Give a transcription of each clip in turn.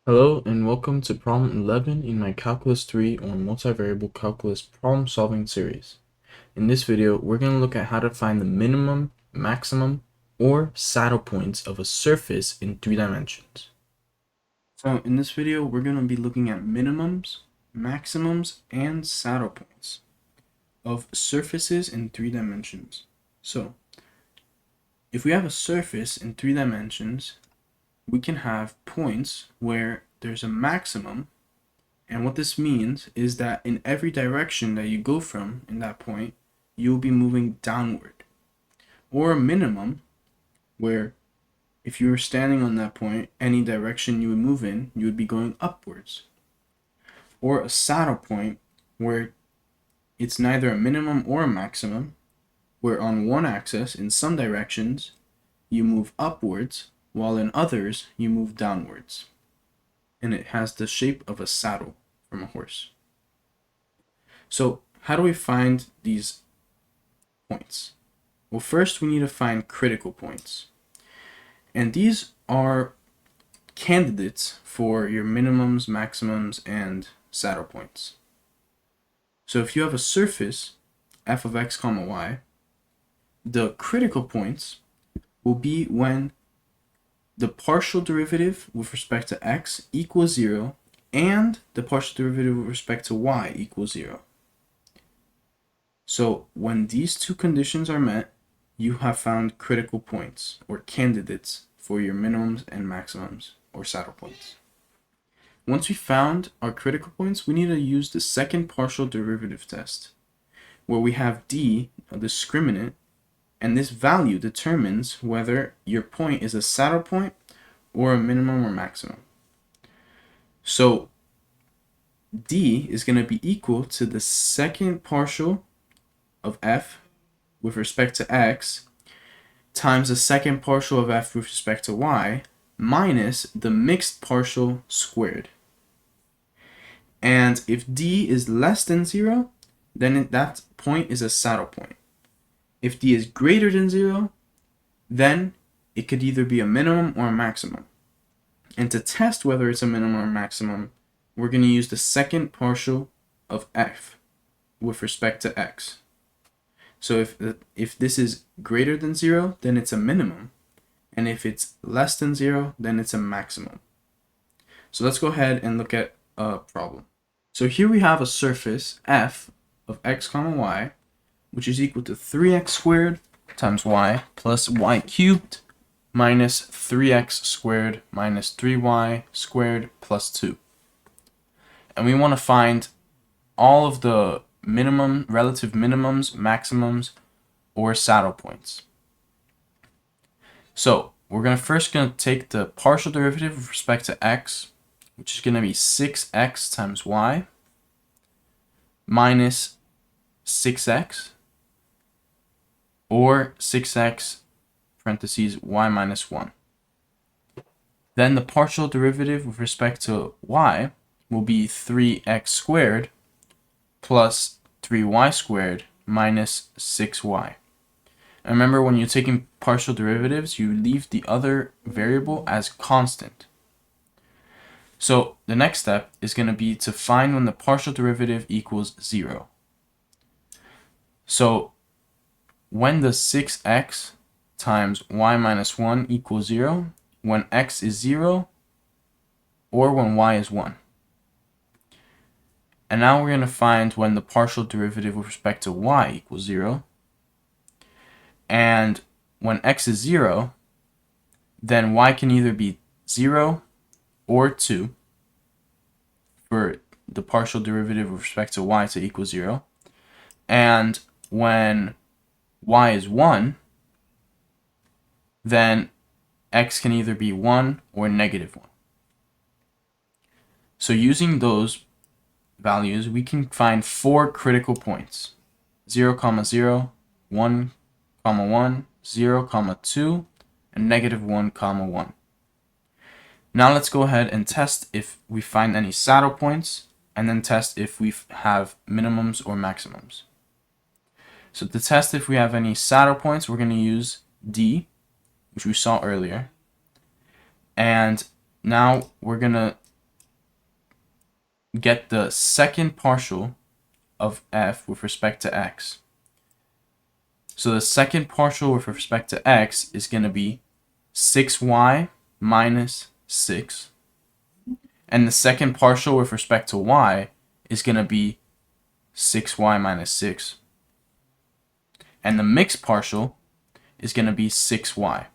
Hello and welcome to problem 11 in my Calculus 3 or multivariable calculus problem solving series. In this video, we're going to look at how to find the minimum, maximum, or saddle points of a surface in 3 dimensions. So in this video, we're going to be looking at minimums, maximums, and saddle points of surfaces in 3 dimensions. So if we have a surface in 3 dimensions, we can have points where there's a maximum, and what this means is that in every direction that you go from in that point, you'll be moving downward. Or a minimum, where if you were standing on that point, any direction you would move in, you would be going upwards. Or a saddle point, where it's neither a minimum or a maximum, where on one axis, in some directions, you move upwards, while in others, you move downwards. And it has the shape of a saddle from a horse. So how do we find these points? Well, first we need to find critical points. And these are candidates for your minimums, maximums, and saddle points. So if you have a surface, f of x comma y, the critical points will be when the partial derivative with respect to x equals 0 and the partial derivative with respect to y equals 0. So when these two conditions are met, you have found critical points or candidates for your minimums and maximums or saddle points. Once we found our critical points, we need to use the second partial derivative test, where we have d, a discriminant, and this value determines whether your point is a saddle point or a minimum or maximum. So d is going to be equal to the second partial of f with respect to x times the second partial of f with respect to y minus the mixed partial squared. And if d is less than 0, then that point is a saddle point. If d is greater than 0, then it could either be a minimum or a maximum. And to test whether it's a minimum or maximum, we're going to use the second partial of f with respect to x. So if this is greater than 0, then it's a minimum. And if it's less than 0, then it's a maximum. So let's go ahead and look at a problem. So here we have a surface f of x comma y, which is equal to 3x squared times y plus y cubed minus 3x squared minus 3y squared plus 2. And we want to find all of the relative minimums, maximums, or saddle points. So we're first going to take the partial derivative with respect to x, which is going to be 6x times y minus 6x, or 6x parentheses y minus 1. Then the partial derivative with respect to y will be 3x squared plus 3y squared minus 6y. And remember, when you're taking partial derivatives, you leave the other variable as constant. So the next step is going to be to find when the partial derivative equals 0. So when the 6x times y minus 1 equals 0, when x is 0, or when y is 1. And now we're going to find when the partial derivative with respect to y equals 0. And when x is 0, then y can either be 0 or 2 for the partial derivative with respect to y to equal 0. And when y is 1, then x can either be 1 or negative 1. So using those values, we can find 4 critical points: 0, 0, 1, 1, 0, 2, and negative 1, 1. Now let's go ahead and test if we find any saddle points, and then test if we have minimums or maximums. So to test if we have any saddle points, we're going to use d, which we saw earlier. And now we're going to get the second partial of f with respect to x. So the second partial with respect to x is going to be 6y minus 6. And the second partial with respect to y is going to be 6y minus 6. And the mixed partial is going to be 6y.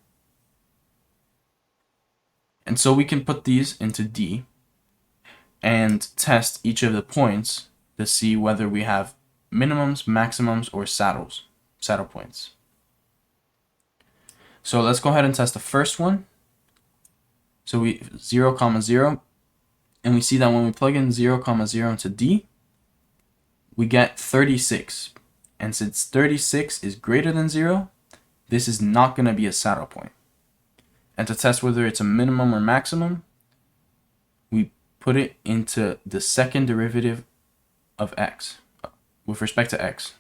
And so we can put these into D and test each of the points to see whether we have minimums, maximums, or saddle points. So let's go ahead and test the first one. So we 0, 0, and we see that when we plug in 0, 0 into D, we get 36. And since 36 is greater than 0, this is not going to be a saddle point. And to test whether it's a minimum or maximum, we put it into the second derivative of x with respect to x.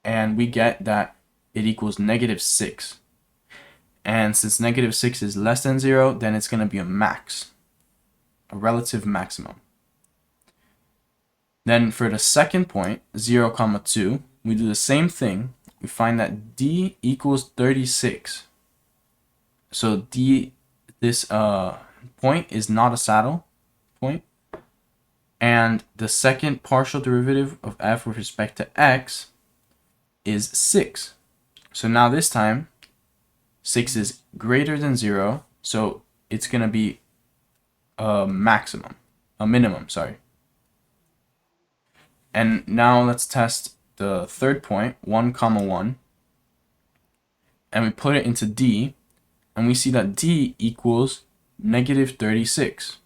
And we get that it equals -6. And since -6 is less than 0, then it's going to be a max, a relative maximum. Then for the second point, 0, 2, we do the same thing. We find that D equals 36. So this point is not a saddle point. And the second partial derivative of f with respect to x is 6. So now this time, 6 is greater than 0, so it's going to be a minimum, sorry. And now let's test the third point, 1, 1, and we put it into D, and we see that D equals -36.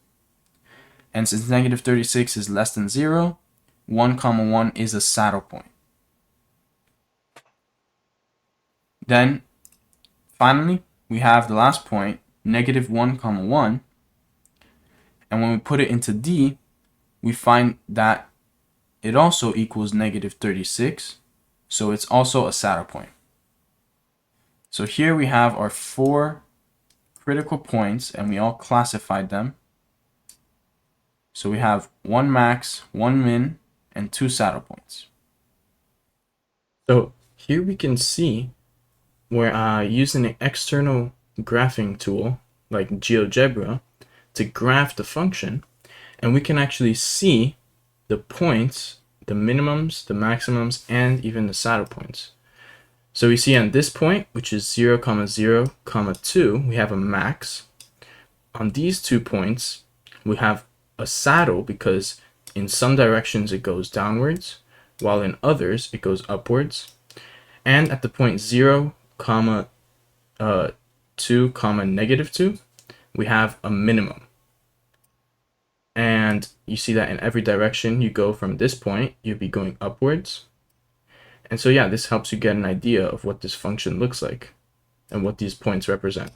And since -36 is less than 0, 1, 1 is a saddle point. Then, finally, we have the last point, -1, 1, and when we put it into D, we find that it also equals -36, so it's also a saddle point. So here we have our 4 critical points, and we all classified them. So we have 1 max, 1 min, and 2 saddle points. So here we can see we're using an external graphing tool like GeoGebra to graph the function, and we can actually see the points, the minimums, the maximums, and even the saddle points. So we see on this point, which is 0, 0, 2, we have a max. On these 2 points, we have a saddle because in some directions it goes downwards, while in others it goes upwards. And at the point 0, 2, -2, we have a minimum. And you see that in every direction you go from this point, you'll be going upwards. And so yeah, this helps you get an idea of what this function looks like and what these points represent.